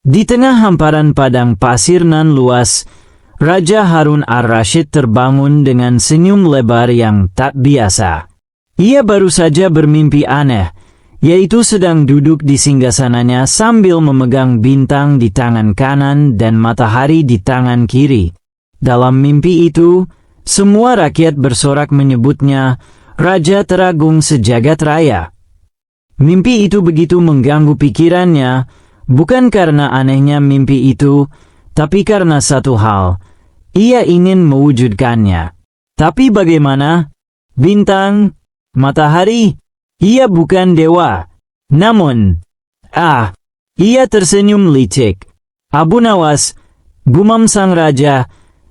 Di tengah hamparan padang pasir nan luas, Raja Harun ar-Rasyid terbangun dengan senyum lebar yang tak biasa. Ia baru saja bermimpi aneh, yaitu sedang duduk di singgasananya sambil memegang bintang di tangan kanan dan matahari di tangan kiri. Dalam mimpi itu, semua rakyat bersorak menyebutnya Raja Teragung sejagat raya. Mimpi itu begitu mengganggu pikirannya, bukan karena anehnya mimpi itu, tapi karena satu hal, ia ingin mewujudkannya. Tapi bagaimana? Bintang, matahari, ia bukan dewa. Namun, ia tersenyum licik. Abu Nawas, gumam sang raja,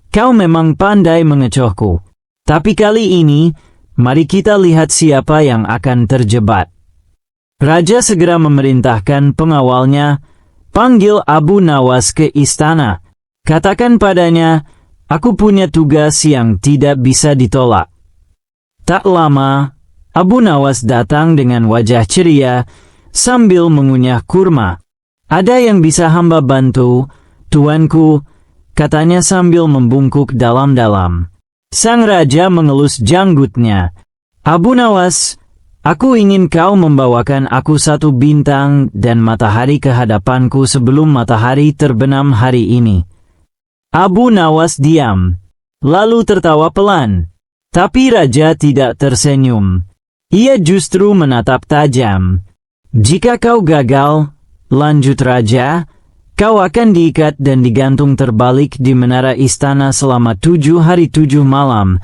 kau memang pandai mengecohku. Tapi kali ini, mari kita lihat siapa yang akan terjebak. Raja segera memerintahkan pengawalnya, panggil Abu Nawas ke istana. Katakan padanya, aku punya tugas yang tidak bisa ditolak. Tak lama, Abu Nawas datang dengan wajah ceria, sambil mengunyah kurma. Ada yang bisa hamba bantu, tuanku, katanya sambil membungkuk dalam-dalam. Sang raja mengelus janggutnya. Abu Nawas, aku ingin kau membawakan aku satu bintang dan matahari ke hadapanku sebelum matahari terbenam hari ini. Abu Nawas diam, lalu tertawa pelan. Tapi raja tidak tersenyum. Ia justru menatap tajam. Jika kau gagal, lanjut raja, kau akan diikat dan digantung terbalik di menara istana selama 7 hari 7 malam,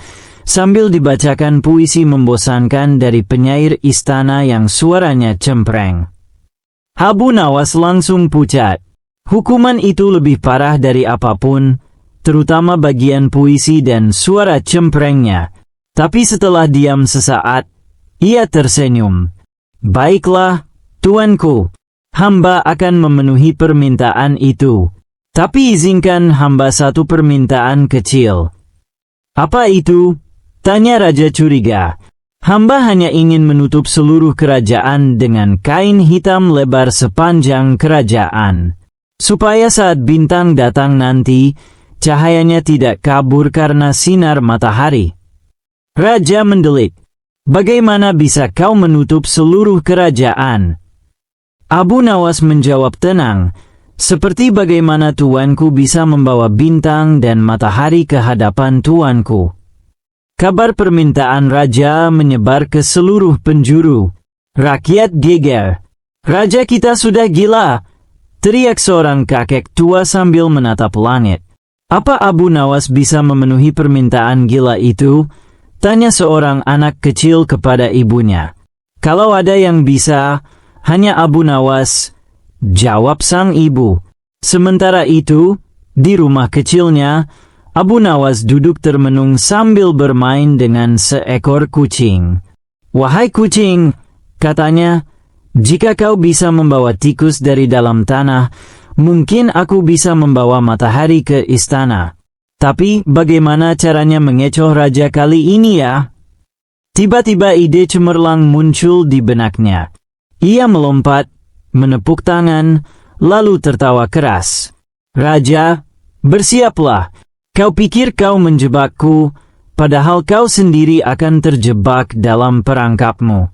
sambil dibacakan puisi membosankan dari penyair istana yang suaranya cempreng. Abu Nawas langsung pucat. Hukuman itu lebih parah dari apapun, terutama bagian puisi dan suara cemprengnya. Tapi setelah diam sesaat, ia tersenyum. Baiklah, tuanku. Hamba akan memenuhi permintaan itu. Tapi izinkan hamba satu permintaan kecil. Apa itu? Tanya raja curiga. Hamba hanya ingin menutup seluruh kerajaan dengan kain hitam lebar sepanjang kerajaan. Supaya saat bintang datang nanti, cahayanya tidak kabur karena sinar matahari. Raja mendelik. Bagaimana bisa kau menutup seluruh kerajaan? Abu Nawas menjawab tenang, seperti bagaimana tuanku bisa membawa bintang dan matahari ke hadapan tuanku. Kabar permintaan raja menyebar ke seluruh penjuru. Rakyat geger. Raja kita sudah gila, teriak seorang kakek tua sambil menatap langit. Apa Abu Nawas bisa memenuhi permintaan gila itu? Tanya seorang anak kecil kepada ibunya. Kalau ada yang bisa, hanya Abu Nawas, jawab sang ibu. Sementara itu, di rumah kecilnya, Abu Nawas duduk termenung sambil bermain dengan seekor kucing. Wahai kucing, katanya, jika kau bisa membawa tikus dari dalam tanah, mungkin aku bisa membawa matahari ke istana. Tapi bagaimana caranya mengecoh raja kali ini ya? Tiba-tiba ide cemerlang muncul di benaknya. Ia melompat, menepuk tangan, lalu tertawa keras. Raja, bersiaplah. Kau pikir kau menjebakku, padahal kau sendiri akan terjebak dalam perangkapmu.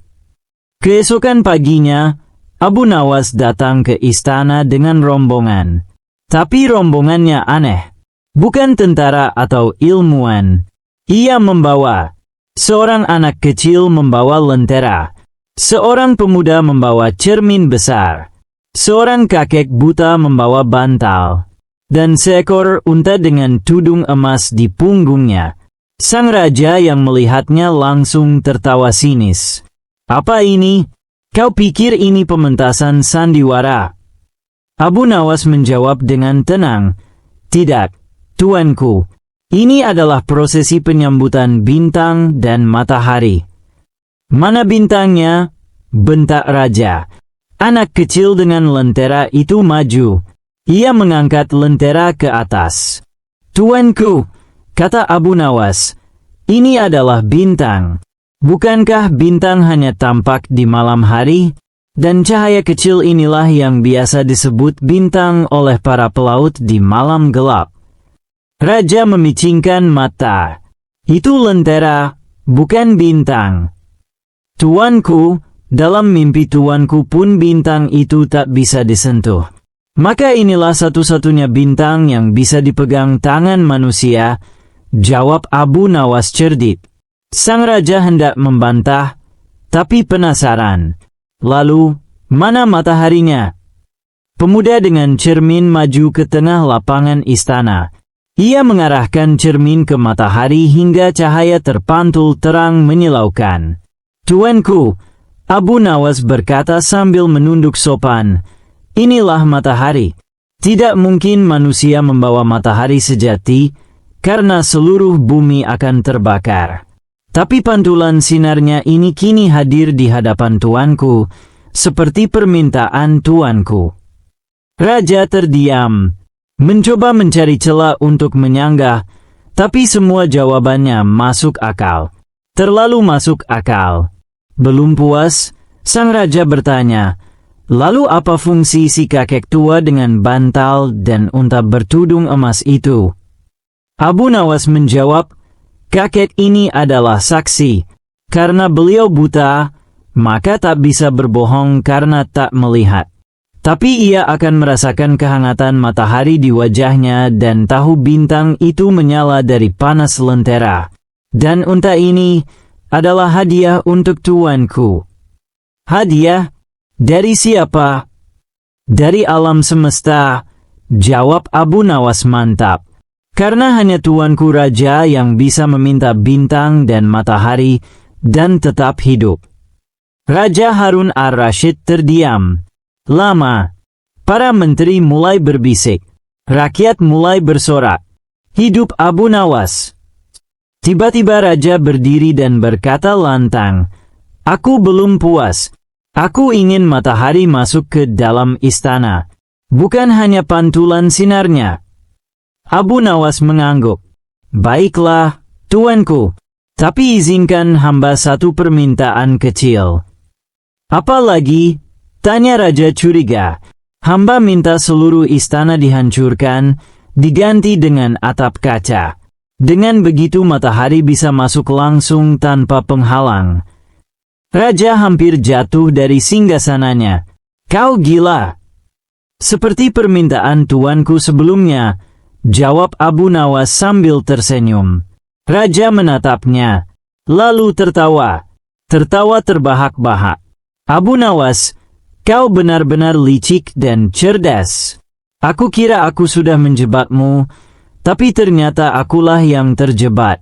Keesokan paginya, Abu Nawas datang ke istana dengan rombongan. Tapi rombongannya aneh. Bukan tentara atau ilmuwan. Ia membawa seorang anak kecil membawa lentera. Seorang pemuda membawa cermin besar. Seorang kakek buta membawa bantal. Dan seekor unta dengan tudung emas di punggungnya. Sang raja yang melihatnya langsung tertawa sinis. Apa ini? Kau pikir ini pementasan sandiwara? Abu Nawas menjawab dengan tenang. Tidak. Tuanku, ini adalah prosesi penyambutan bintang dan matahari. Mana bintangnya? Bentak raja. Anak kecil dengan lentera itu maju. Ia mengangkat lentera ke atas. Tuanku, kata Abu Nawas, ini adalah bintang. Bukankah bintang hanya tampak di malam hari? Dan cahaya kecil inilah yang biasa disebut bintang oleh para pelaut di malam gelap. Raja memicingkan mata. Itu lentera, bukan bintang. Tuanku, dalam mimpi tuanku pun bintang itu tak bisa disentuh. Maka inilah satu-satunya bintang yang bisa dipegang tangan manusia, jawab Abu Nawas cerdik. Sang raja hendak membantah, tapi penasaran. Lalu, mana mataharinya? Pemuda dengan cermin maju ke tengah lapangan istana. Ia mengarahkan cermin ke matahari hingga cahaya terpantul terang menyilaukan. Tuanku, Abu Nawas berkata sambil menunduk sopan, inilah matahari. Tidak mungkin manusia membawa matahari sejati, karena seluruh bumi akan terbakar. Tapi pantulan sinarnya ini kini hadir di hadapan tuanku, seperti permintaan tuanku. Raja terdiam, mencoba mencari celah untuk menyanggah, tapi semua jawabannya masuk akal. Terlalu masuk akal. Belum puas, sang raja bertanya, lalu apa fungsi si kakek tua dengan bantal dan unta bertudung emas itu? Abu Nawas menjawab, kakek ini adalah saksi. Karena beliau buta, maka tak bisa berbohong karena tak melihat. Tapi ia akan merasakan kehangatan matahari di wajahnya dan tahu bintang itu menyala dari panas lentera. Dan unta ini adalah hadiah untuk tuanku. Hadiah? Dari siapa? Dari alam semesta, jawab Abu Nawas mantap. Karena hanya tuanku raja yang bisa meminta bintang dan matahari dan tetap hidup. Raja Harun ar-Rasyid terdiam. Lama. Para menteri mulai berbisik. Rakyat mulai bersorak. Hidup Abu Nawas. Tiba-tiba raja berdiri dan berkata lantang, aku belum puas. Aku ingin matahari masuk ke dalam istana. Bukan hanya pantulan sinarnya. Abu Nawas mengangguk. Baiklah, tuanku. Tapi izinkan hamba satu permintaan kecil. Apa lagi? Tanya raja curiga. Hamba minta seluruh istana dihancurkan, diganti dengan atap kaca. Dengan begitu matahari bisa masuk langsung tanpa penghalang. Raja hampir jatuh dari singgasananya. Kau gila. Seperti permintaan tuanku sebelumnya, jawab Abu Nawas sambil tersenyum. Raja menatapnya, lalu tertawa. Tertawa terbahak-bahak. Abu Nawas, kau benar-benar licik dan cerdas. Aku kira aku sudah menjebakmu, tapi ternyata akulah yang terjebak.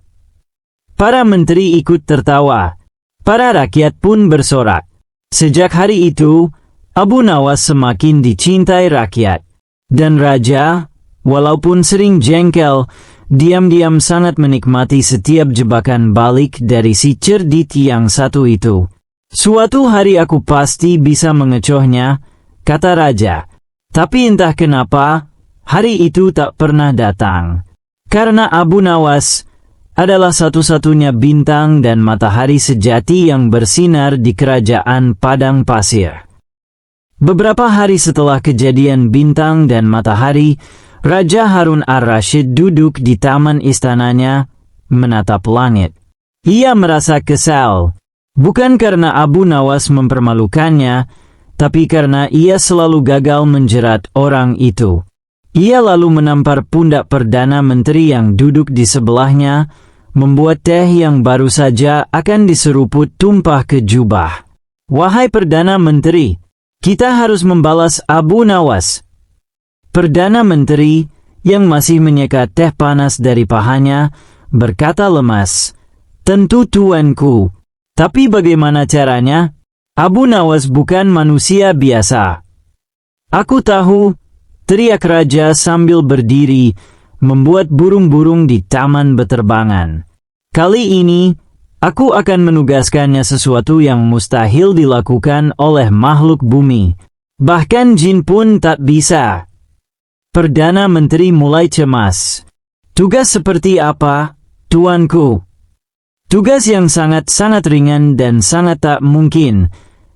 Para menteri ikut tertawa. Para rakyat pun bersorak. Sejak hari itu, Abu Nawas semakin dicintai rakyat. Dan raja, walaupun sering jengkel, diam-diam sangat menikmati setiap jebakan balik dari si cerdik yang satu itu. Suatu hari aku pasti bisa mengecohnya, kata raja. Tapi entah kenapa, hari itu tak pernah datang. Karena Abu Nawas adalah satu-satunya bintang dan matahari sejati yang bersinar di kerajaan padang pasir. Beberapa hari setelah kejadian bintang dan matahari, Raja Harun ar-Rasyid duduk di taman istananya, menatap langit. Ia merasa kesal, bukan karena Abu Nawas mempermalukannya, tapi karena ia selalu gagal menjerat orang itu. Ia lalu menampar pundak Perdana Menteri yang duduk di sebelahnya, membuat teh yang baru saja akan diseruput tumpah ke jubah. Wahai Perdana Menteri, kita harus membalas Abu Nawas. Perdana Menteri, yang masih menyeka teh panas dari pahanya, berkata lemas, tentu tuanku. Tapi bagaimana caranya? Abu Nawas bukan manusia biasa. Aku tahu, teriak raja sambil berdiri, membuat burung-burung di taman beterbangan. Kali ini, aku akan menugaskannya sesuatu yang mustahil dilakukan oleh makhluk bumi. Bahkan jin pun tak bisa. Perdana Menteri mulai cemas. Tugas seperti apa, tuanku? Tugas yang sangat-sangat ringan dan sangat tak mungkin,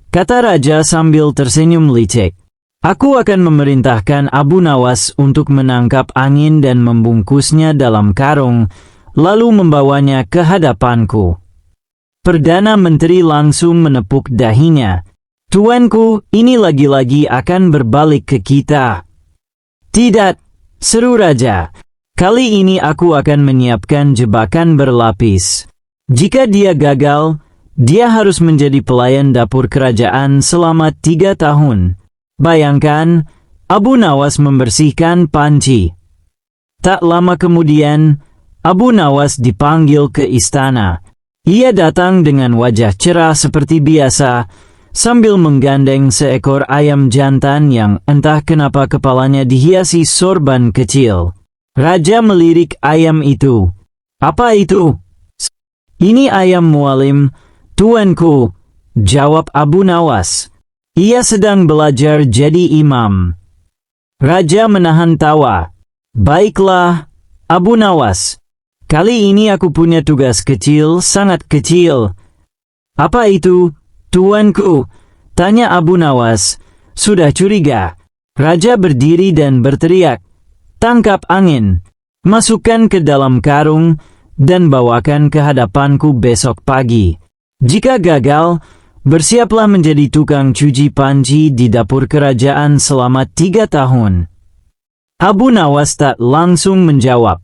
kata raja sambil tersenyum licik. Aku akan memerintahkan Abu Nawas untuk menangkap angin dan membungkusnya dalam karung, lalu membawanya ke hadapanku. Perdana Menteri langsung menepuk dahinya. Tuanku, ini lagi-lagi akan berbalik ke kita. Tidak, seru raja. Kali ini aku akan menyiapkan jebakan berlapis. Jika dia gagal, dia harus menjadi pelayan dapur kerajaan selama 3 tahun. Bayangkan, Abu Nawas membersihkan panci. Tak lama kemudian, Abu Nawas dipanggil ke istana. Ia datang dengan wajah cerah seperti biasa, sambil menggandeng seekor ayam jantan yang entah kenapa kepalanya dihiasi sorban kecil. Raja melirik ayam itu. Apa itu? Ini ayam mualim, tuanku, jawab Abu Nawas. Ia sedang belajar jadi imam. Raja menahan tawa. Baiklah, Abu Nawas. Kali ini aku punya tugas kecil, sangat kecil. Apa itu, tuanku? Tanya Abu Nawas. Sudah curiga. Raja berdiri dan berteriak. Tangkap angin. Masukkan ke dalam karung dan bawakan ke hadapanku besok pagi. Jika gagal, bersiaplah menjadi tukang cuci panci di dapur kerajaan selama 3 tahun. Abu Nawas tak langsung menjawab.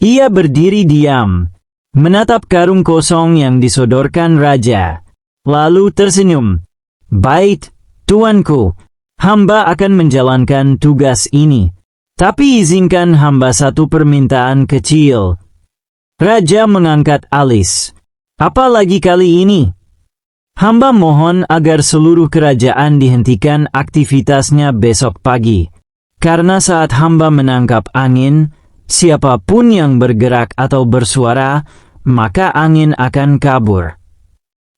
Ia berdiri diam, menatap karung kosong yang disodorkan raja. Lalu tersenyum. Baik, tuanku, hamba akan menjalankan tugas ini. Tapi izinkan hamba satu permintaan kecil. Raja mengangkat alis. Apa lagi kali ini? Hamba mohon agar seluruh kerajaan dihentikan aktivitasnya besok pagi. Karena saat hamba menangkap angin, siapapun yang bergerak atau bersuara, maka angin akan kabur.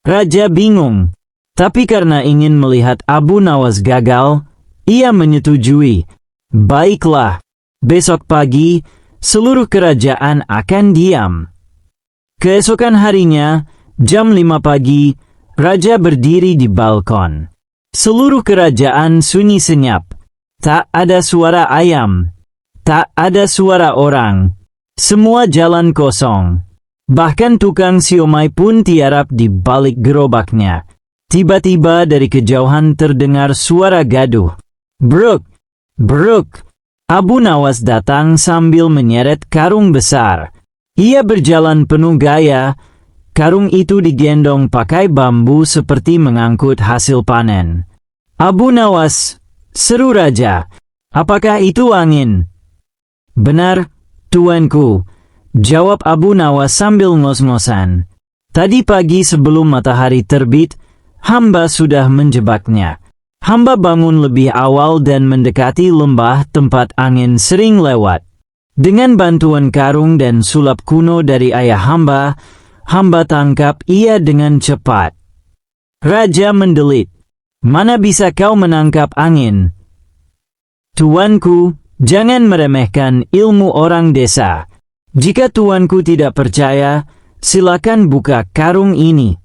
Raja bingung, tapi karena ingin melihat Abu Nawas gagal, ia menyetujui. Baiklah, besok pagi, seluruh kerajaan akan diam. Keesokan harinya, jam 5 pagi, Raja berdiri di balkon. Seluruh kerajaan sunyi senyap. Tak ada suara ayam. Tak ada suara orang. Semua jalan kosong. Bahkan tukang siomay pun tiarap di balik gerobaknya. Tiba-tiba dari kejauhan terdengar suara gaduh. Bruk! Bruk! Abu Nawas datang sambil menyeret karung besar. Ia berjalan penuh gaya. Karung itu digendong pakai bambu seperti mengangkut hasil panen. Abu Nawas, seru raja. Apakah itu angin? Benar, tuanku, jawab Abu Nawas sambil ngos-ngosan. Tadi pagi sebelum matahari terbit, hamba sudah menjebaknya. Hamba bangun lebih awal dan mendekati lembah tempat angin sering lewat. Dengan bantuan karung dan sulap kuno dari ayah hamba, hamba tangkap ia dengan cepat. Raja mendelit. Mana bisa kau menangkap angin? Tuanku, jangan meremehkan ilmu orang desa. Jika tuanku tidak percaya, silakan buka karung ini.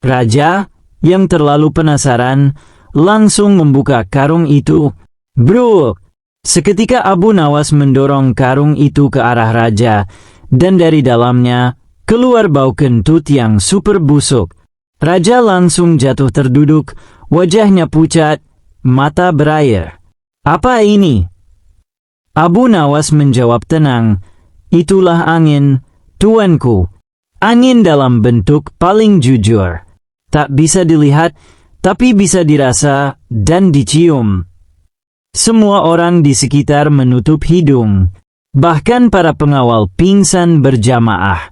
Raja, yang terlalu penasaran, langsung membuka karung itu. Bruk! Seketika Abu Nawas mendorong karung itu ke arah raja, dan dari dalamnya keluar bau kentut yang super busuk. Raja langsung jatuh terduduk, wajahnya pucat, mata berair. Apa ini? Abu Nawas menjawab tenang, itulah angin, tuanku. Angin dalam bentuk paling jujur. Tak bisa dilihat, tapi bisa dirasa dan dicium. Semua orang di sekitar menutup hidung. Bahkan para pengawal pingsan berjamaah.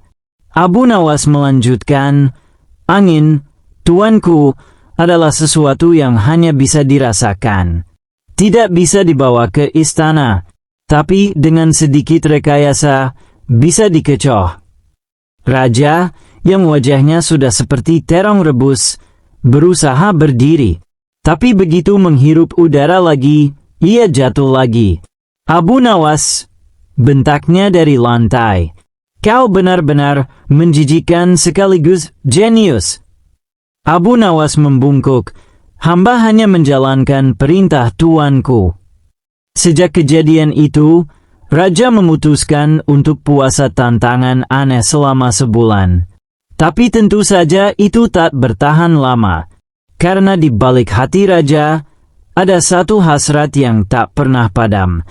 Abu Nawas melanjutkan, angin, tuanku, adalah sesuatu yang hanya bisa dirasakan. Tidak bisa dibawa ke istana, tapi dengan sedikit rekayasa, bisa dikecoh. Raja, yang wajahnya sudah seperti terong rebus, berusaha berdiri. Tapi begitu menghirup udara lagi, ia jatuh lagi. Abu Nawas, bentaknya dari lantai. Kau benar-benar menjijikkan sekaligus jenius. Abu Nawas membungkuk, Hamba hanya menjalankan perintah tuanku." Sejak kejadian itu, Raja memutuskan untuk puasa tantangan aneh selama sebulan. Tapi tentu saja itu tak bertahan lama, karena di balik hati Raja, ada satu hasrat yang tak pernah padam.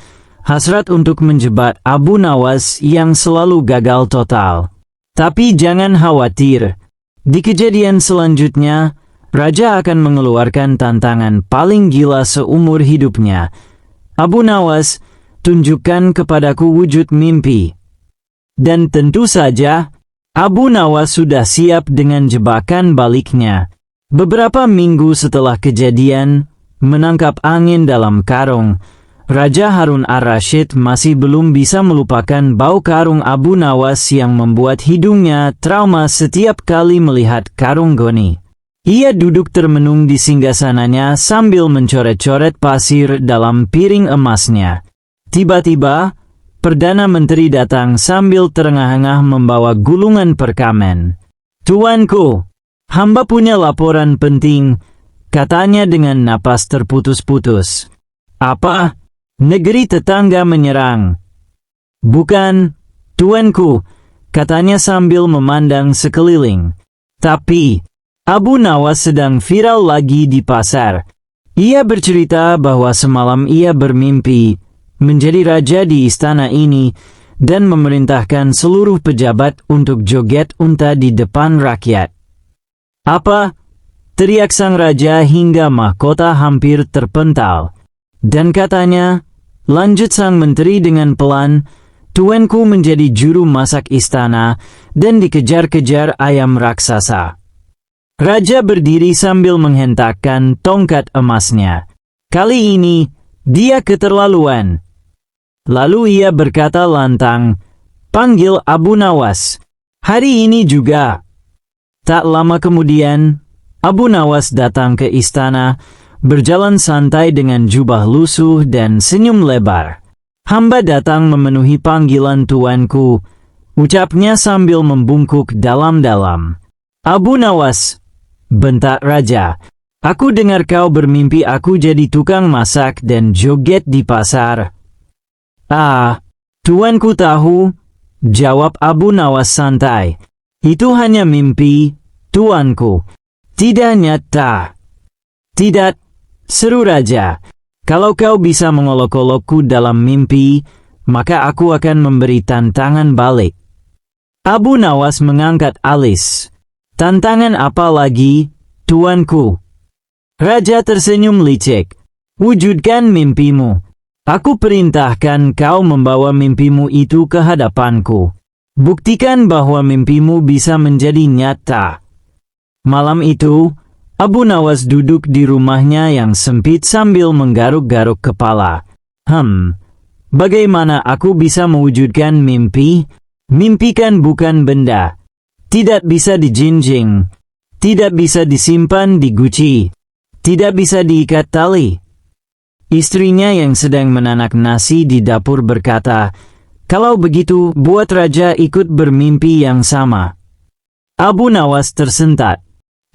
Hasrat untuk menjebat Abu Nawas yang selalu gagal total. Tapi jangan khawatir, di kejadian selanjutnya, Raja akan mengeluarkan tantangan paling gila seumur hidupnya. "Abu Nawas, tunjukkan kepadaku wujud mimpi." Dan tentu saja, Abu Nawas sudah siap dengan jebakan baliknya. Beberapa minggu setelah kejadian, menangkap angin dalam karung, Raja Harun ar-Rasyid masih belum bisa melupakan bau karung Abu Nawas yang membuat hidungnya trauma setiap kali melihat karung goni. Ia duduk termenung di singgasananya sambil mencoret-coret pasir dalam piring emasnya. Tiba-tiba, Perdana Menteri datang sambil terengah-engah membawa gulungan perkamen. "Tuanku, hamba punya laporan penting," katanya dengan napas terputus-putus. "Apa? Negeri tetangga menyerang?" "Bukan, tuanku," katanya sambil memandang sekeliling. "Tapi Abu Nawas sedang viral lagi di pasar. Ia bercerita bahwa semalam ia bermimpi menjadi raja di istana ini dan memerintahkan seluruh pejabat untuk joget unta di depan rakyat." "Apa?" teriak sang raja hingga mahkota hampir terpental. "Dan katanya," lanjut sang menteri dengan pelan, "tuanku menjadi juru masak istana dan dikejar-kejar ayam raksasa." Raja berdiri sambil menghentakkan tongkat emasnya. Kali ini, dia keterlaluan. Lalu ia berkata lantang, "Panggil Abu Nawas. Hari ini juga." Tak lama kemudian, Abu Nawas datang ke istana, berjalan santai dengan jubah lusuh dan senyum lebar. "Hamba datang memenuhi panggilan tuanku," ucapnya sambil membungkuk dalam-dalam. "Abu Nawas," bentak Raja, "aku dengar kau bermimpi aku jadi tukang masak dan joget di pasar." "Ah, tuanku tahu," jawab Abu Nawas santai. "Itu hanya mimpi, tuanku. Tidak nyata." "Tidak," seru Raja. "Kalau kau bisa mengolok-olokku dalam mimpi, maka aku akan memberi tantangan balik." Abu Nawas mengangkat alis. "Tantangan apa lagi, tuanku?" Raja tersenyum licik. "Wujudkan mimpimu. Aku perintahkan kau membawa mimpimu itu ke hadapanku. Buktikan bahwa mimpimu bisa menjadi nyata." Malam itu, Abu Nawas duduk di rumahnya yang sempit sambil menggaruk-garuk kepala. Bagaimana aku bisa mewujudkan mimpi? Mimpi kan bukan benda. Tidak bisa dijinjing. Tidak bisa disimpan di guci. Tidak bisa diikat tali." Istrinya yang sedang menanak nasi di dapur berkata, "Kalau begitu, buat Raja ikut bermimpi yang sama." Abu Nawas tersentak.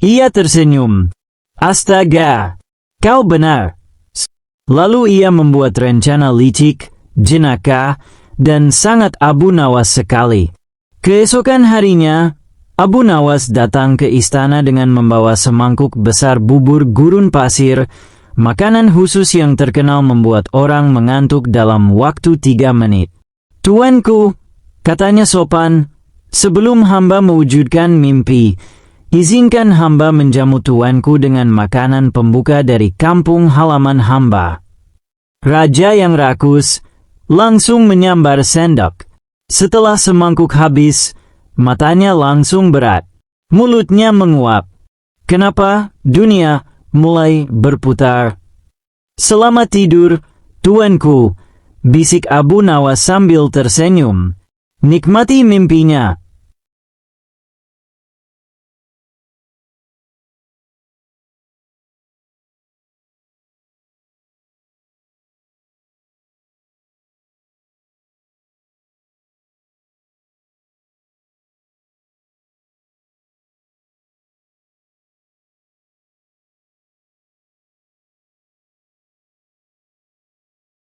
Ia tersenyum. "Astaga, kau benar." Lalu ia membuat rencana licik, jenaka, dan sangat Abu Nawas sekali. Keesokan harinya, Abu Nawas datang ke istana dengan membawa semangkuk besar bubur gurun pasir, makanan khusus yang terkenal membuat orang mengantuk dalam waktu 3 menit. "Tuanku," katanya sopan, "sebelum hamba mewujudkan mimpi, izinkan hamba menjamu tuanku dengan makanan pembuka dari kampung halaman hamba." Raja yang rakus langsung menyambar sendok. Setelah semangkuk habis, matanya langsung berat. Mulutnya menguap. "Kenapa dunia mulai berputar?" "Selamat tidur, tuanku," bisik Abu Nawas sambil tersenyum. "Nikmati mimpinya."